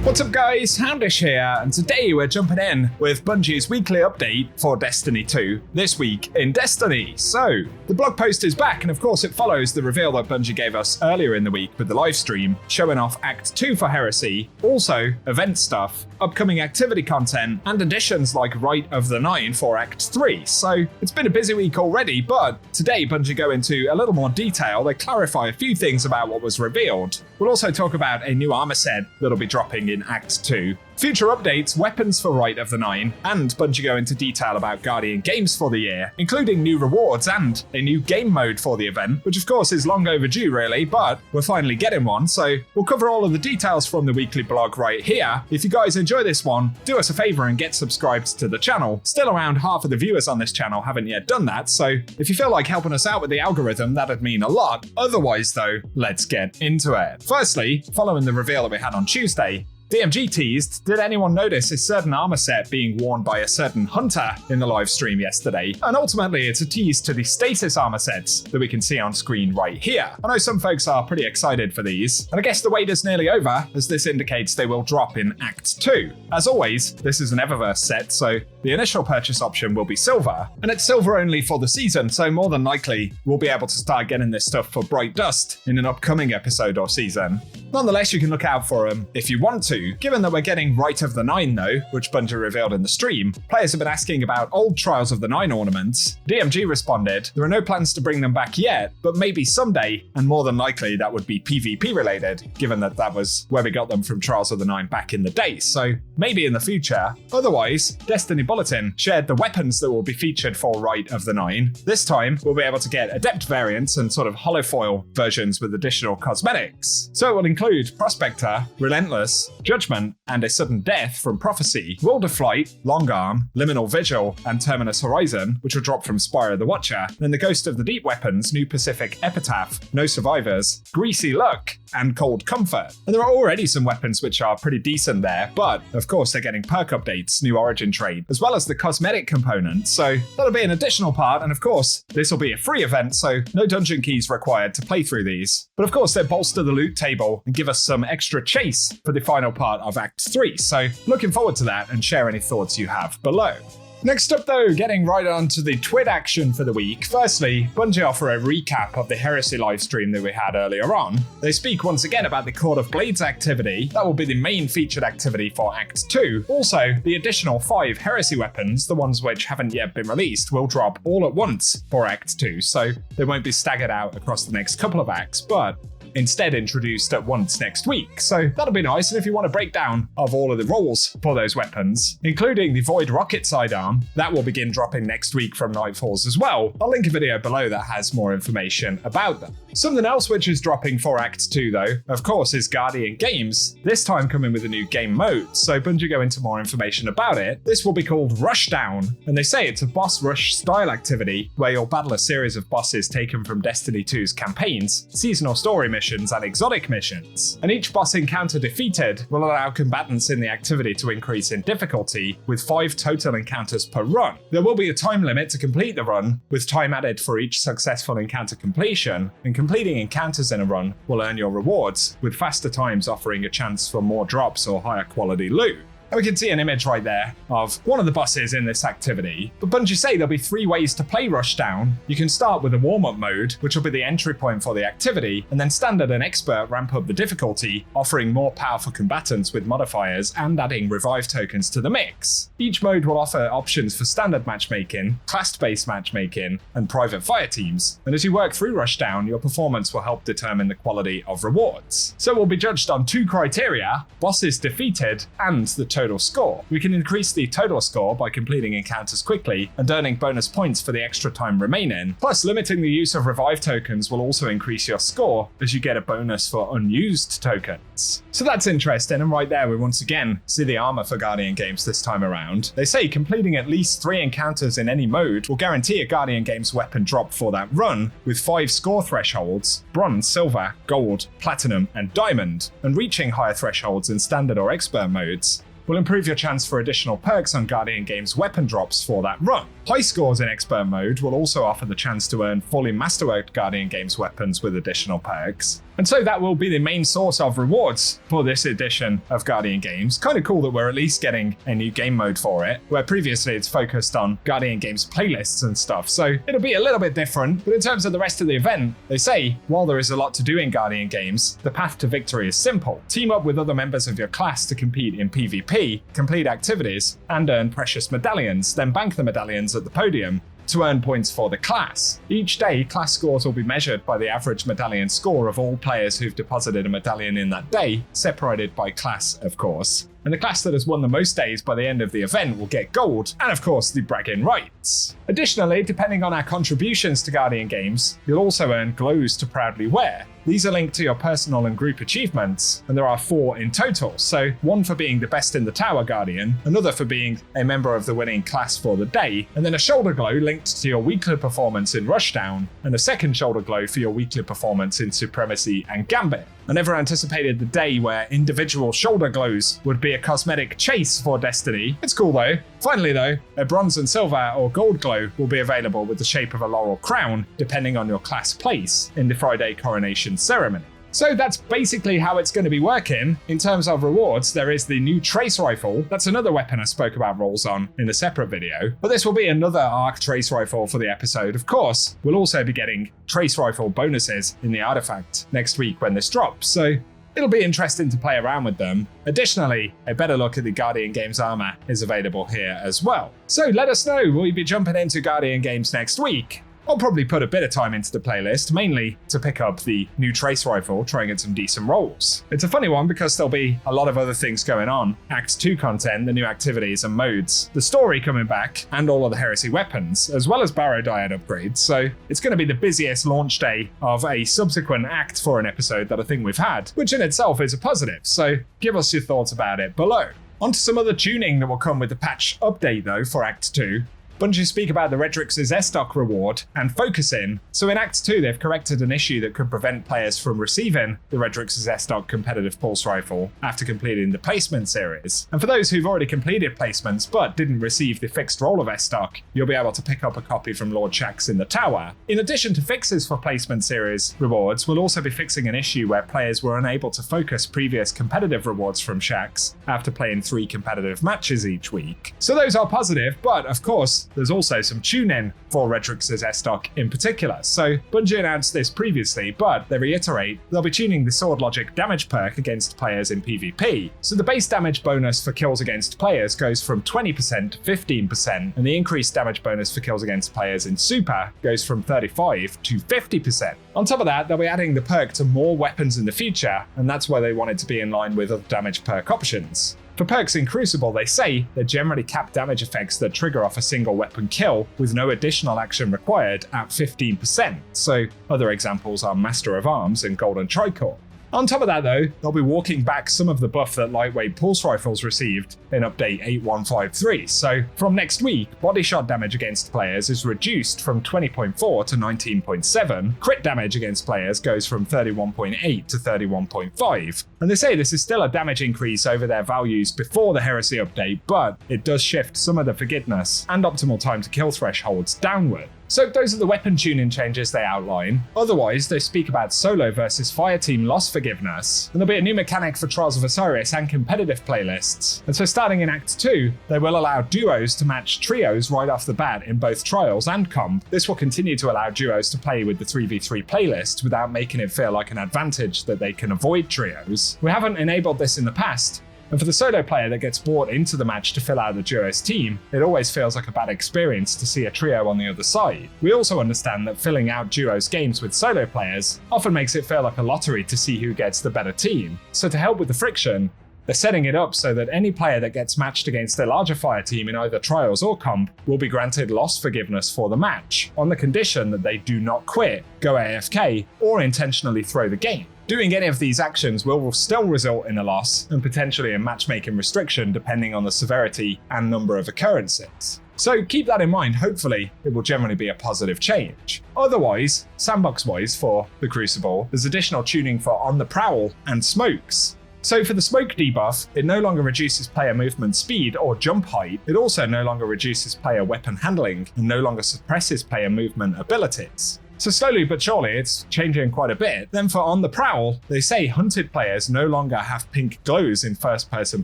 What's up guys, Houndish here, and today we're jumping in with Bungie's weekly update for Destiny 2, this week in Destiny. So, the blog post is back, and of course it follows the reveal that Bungie gave us earlier in the week with the live stream, showing off Act 2 for Heresy, also event stuff, upcoming activity content, and additions like Rite of the Nine for Act 3. So, it's been a busy week already, but today Bungie go into a little more detail. They clarify a few things about what was revealed. We'll also talk about a new armor set that'll be dropping in Act 2, future updates, weapons for Rite of the Nine, and Bungie go into detail about Guardian games for the year, including new rewards and a new game mode for the event, which of course is long overdue really, but we're finally getting one, so we'll cover all of the details from the weekly blog right here. If you guys enjoy this one, do us a favor and get subscribed to the channel. Still around half of the viewers on this channel haven't yet done that, so if you feel like helping us out with the algorithm, that'd mean a lot. Otherwise though, let's get into it. Firstly, following the reveal that we had on Tuesday, DMG teased, did anyone notice a certain armor set being worn by a certain hunter in the live stream yesterday? And ultimately it's a tease to the Stasis armor sets that we can see on screen right here. I know some folks are pretty excited for these, and I guess the wait is nearly over, as this indicates they will drop in Act 2. As always, this is an Eververse set, so the initial purchase option will be silver, and it's silver only for the season, so more than likely we'll be able to start getting this stuff for Bright Dust in an upcoming episode or season. Nonetheless, you can look out for them if you want to. Given that we're getting Rite of the Nine though, which Bungie revealed in the stream, players have been asking about old Trials of the Nine ornaments. DMG responded, there are no plans to bring them back yet, but maybe someday, and more than likely that would be PvP related, given that that was where we got them from Trials of the Nine back in the day, so maybe in the future. Otherwise, Destiny Bulletin shared the weapons that will be featured for Rite of the Nine. This time, we'll be able to get Adept variants and sort of holofoil versions with additional cosmetics. So it will include Prospector, Relentless, Judgment, and a Sudden Death from Prophecy, World of Flight, Long Arm, Liminal Vigil, and Terminus Horizon, which will drop from Spire of the Watcher, then the Ghost of the Deep weapons, New Pacific Epitaph, No Survivors, Greasy Luck, and Cold Comfort. And there are already some weapons which are pretty decent there, but of course they're getting perk updates, new origin trait, as well as the cosmetic component, so that'll be an additional part, and of course this will be a free event, so no dungeon keys required to play through these. But of course they bolster the loot table and give us some extra chase for the final part of Act 3, so looking forward to that, and share any thoughts you have below. Next up though, getting right on to the Twit action for the week. Firstly, Bungie offer a recap of the Heresy livestream that we had earlier on. They speak once again about the Court of Blades activity. That will be the main featured activity for Act 2. Also, the additional 5 Heresy weapons, the ones which haven't yet been released, will drop all at once for Act 2, so they won't be staggered out across the next couple of acts, but instead introduced at once next week. So that'll be nice, and if you want a breakdown of all of the roles for those weapons, including the Void Rocket sidearm, that will begin dropping next week from Nightfalls as well. I'll link a video below that has more information about them. Something else which is dropping for Act 2 though, of course, is Guardian Games, this time coming with a new game mode, so Bungie go into more information about it. This will be called Rushdown, and they say it's a boss rush style activity where you'll battle a series of bosses taken from Destiny 2's campaigns, seasonal story missions, and exotic missions. And each boss encounter defeated will allow combatants in the activity to increase in difficulty, with 5 total encounters per run. There will be a time limit to complete the run, with time added for each successful encounter completion, and completing encounters in a run will earn your rewards, with faster times offering a chance for more drops or higher quality loot. And we can see an image right there of one of the bosses in this activity. But Bungie say there'll be 3 ways to play Rushdown. You can start with a warm-up mode, which will be the entry point for the activity, and then Standard and Expert ramp up the difficulty, offering more powerful combatants with modifiers and adding revive tokens to the mix. Each mode will offer options for standard matchmaking, class-based matchmaking, and private fire teams. And as you work through Rushdown, your performance will help determine the quality of rewards. So we'll be judged on 2 criteria: bosses defeated and the total score. We can increase the total score by completing encounters quickly and earning bonus points for the extra time remaining. Plus, limiting the use of revive tokens will also increase your score, as you get a bonus for unused tokens. So that's interesting, and right there we once again see the armor for Guardian Games this time around. They say completing at least 3 encounters in any mode will guarantee a Guardian Games weapon drop for that run, with 5 score thresholds: bronze, silver, gold, platinum, and diamond, and reaching higher thresholds in standard or expert modes. will improve your chance for additional perks on Guardian Games weapon drops for that run. High scores in Expert mode will also offer the chance to earn fully masterworked Guardian Games weapons with additional perks. And so that will be the main source of rewards for this edition of Guardian Games. Kind of cool that we're at least getting a new game mode for it, where previously it's focused on Guardian Games playlists and stuff. So it'll be a little bit different, but in terms of the rest of the event, they say, while there is a lot to do in Guardian Games, the path to victory is simple. Team up with other members of your class to compete in PvP, complete activities, and earn precious medallions, then bank the medallions at the podium to earn points for the class. Each day, class scores will be measured by the average medallion score of all players who've deposited a medallion in that day, separated by class, of course. And the class that has won the most days by the end of the event will get gold, and of course the bragging rights. Additionally, depending on our contributions to Guardian Games, you'll also earn glows to proudly wear. These are linked to your personal and group achievements, and there are 4 in total. So one for being the best in the Tower Guardian, another for being a member of the winning class for the day, and then a shoulder glow linked to your weekly performance in Rushdown, and a second shoulder glow for your weekly performance in Supremacy and Gambit. I never anticipated the day where individual shoulder glows would be a cosmetic chase for Destiny. It's cool though. Finally though, a bronze and silver or gold glow will be available with the shape of a laurel crown, depending on your class place in the Friday coronation ceremony. So that's basically how it's going to be working. In terms of rewards, there is the new trace rifle. That's another weapon I spoke about rolls on in a separate video. But this will be another arc trace rifle for the episode. Of course, we'll also be getting trace rifle bonuses in the artifact next week when this drops. So it'll be interesting to play around with them. Additionally, a better look at the Guardian Games armor is available here as well. So let us know, will you be jumping into Guardian Games next week? I'll probably put a bit of time into the playlist, mainly to pick up the new trace rifle, try and get some decent rolls. It's a funny one because there'll be a lot of other things going on. Act 2 content, the new activities and modes, the story coming back, and all of the Heresy weapons, as well as Barrow Dyad upgrades. So it's going to be the busiest launch day of a subsequent act for an episode that I think we've had, which in itself is a positive. So give us your thoughts about it below. On to some other tuning that will come with the patch update though for Act 2. Bungie speak about the Redrix's S-Stock reward and focusing. So in Act 2, they've corrected an issue that could prevent players from receiving the Redrix's S-Stock competitive pulse rifle after completing the placement series. And for those who've already completed placements but didn't receive the fixed roll of S-Stock, you'll be able to pick up a copy from Lord Shaxx in the Tower. In addition to fixes for placement series rewards, we'll also be fixing an issue where players were unable to focus previous competitive rewards from Shaxx after playing 3 competitive matches each week. So those are positive, but of course, there's also some tune-in for Redrix's S-Stock in particular. So Bungie announced this previously, but they reiterate they'll be tuning the Sword Logic damage perk against players in PvP. So the base damage bonus for kills against players goes from 20% to 15%, and the increased damage bonus for kills against players in Super goes from 35% to 50%. On top of that, they'll be adding the perk to more weapons in the future, and that's why they want it to be in line with other damage perk options. For perks in Crucible, they say they generally cap damage effects that trigger off a single weapon kill with no additional action required at 15%. So other examples are Master of Arms and Golden Tricorn. On top of that though, they'll be walking back some of the buff that lightweight pulse rifles received in update 8153. So from next week, body shot damage against players is reduced from 20.4 to 19.7. Crit damage against players goes from 31.8 to 31.5. And they say this is still a damage increase over their values before the Heresy update, but it does shift some of the forgiveness and optimal time to kill thresholds downward. So those are the weapon tuning changes they outline. Otherwise, they speak about solo versus fireteam loss forgiveness. And there'll be a new mechanic for Trials of Osiris and competitive playlists. And so starting in Act 2, they will allow duos to match trios right off the bat in both Trials and Comp. This will continue to allow duos to play with the 3v3 playlist without making it feel like an advantage that they can avoid trios. We haven't enabled this in the past, and for the solo player that gets brought into the match to fill out the duo's team, it always feels like a bad experience to see a trio on the other side. We also understand that filling out duo's games with solo players often makes it feel like a lottery to see who gets the better team. So to help with the friction, they're setting it up so that any player that gets matched against a larger fire team in either Trials or Comp will be granted loss forgiveness for the match, on the condition that they do not quit, go AFK, or intentionally throw the game. Doing any of these actions will still result in a loss and potentially a matchmaking restriction depending on the severity and number of occurrences. So keep that in mind, hopefully it will generally be a positive change. Otherwise, Sandbox-wise for the Crucible, there's additional tuning for On the Prowl and Smokes. So for the smoke debuff, it no longer reduces player movement speed or jump height. It also no longer reduces player weapon handling and no longer suppresses player movement abilities. So slowly but surely, it's changing quite a bit. Then for On the Prowl, they say hunted players no longer have pink glows in first-person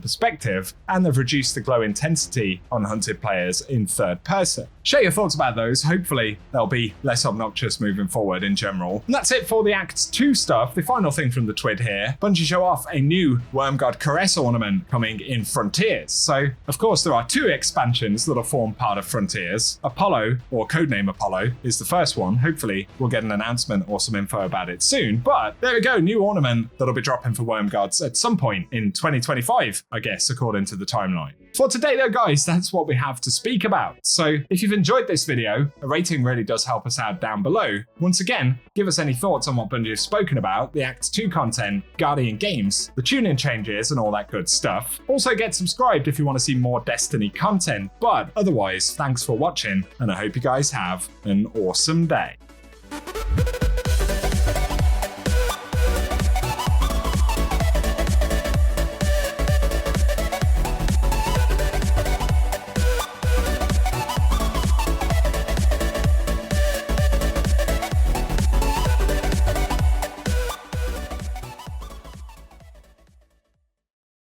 perspective, and they've reduced the glow intensity on hunted players in third person. Share your thoughts about those. Hopefully, they'll be less obnoxious moving forward in general. And that's it for the Act 2 stuff. The final thing from the TWID here, Bungie show off a new Wormgod Caress ornament coming in Frontiers. So, of course, there are 2 expansions that'll form part of Frontiers. Apollo, or codename Apollo, is the first one. Hopefully, we'll get an announcement or some info about it soon. But there we go, new ornament that'll be dropping for Wormgods at some point in 2025, I guess, according to the timeline. For today though, guys, that's what we have to speak about. So if you've enjoyed this video, a rating really does help us out down below. Once again, give us any thoughts on what Bungie have spoken about, the Act 2 content, Guardian games, the tune-in changes and all that good stuff. Also get subscribed if you want to see more Destiny content. But otherwise, thanks for watching, and I hope you guys have an awesome day.